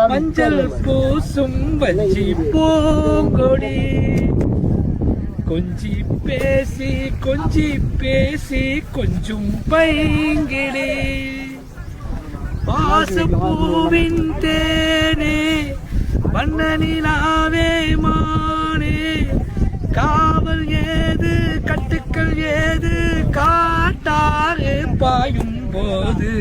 மஞ்சள் பூசும் வஞ்சி பூங்கொடி கொஞ்சி பேசி கொஞ்சம் பைங்கிடி வாசப்பூவின் தேனே வண்ண நிலாவே மானே காவல் ஏது கட்டுக்கள் ஏது காட்டாறு பாயும் போது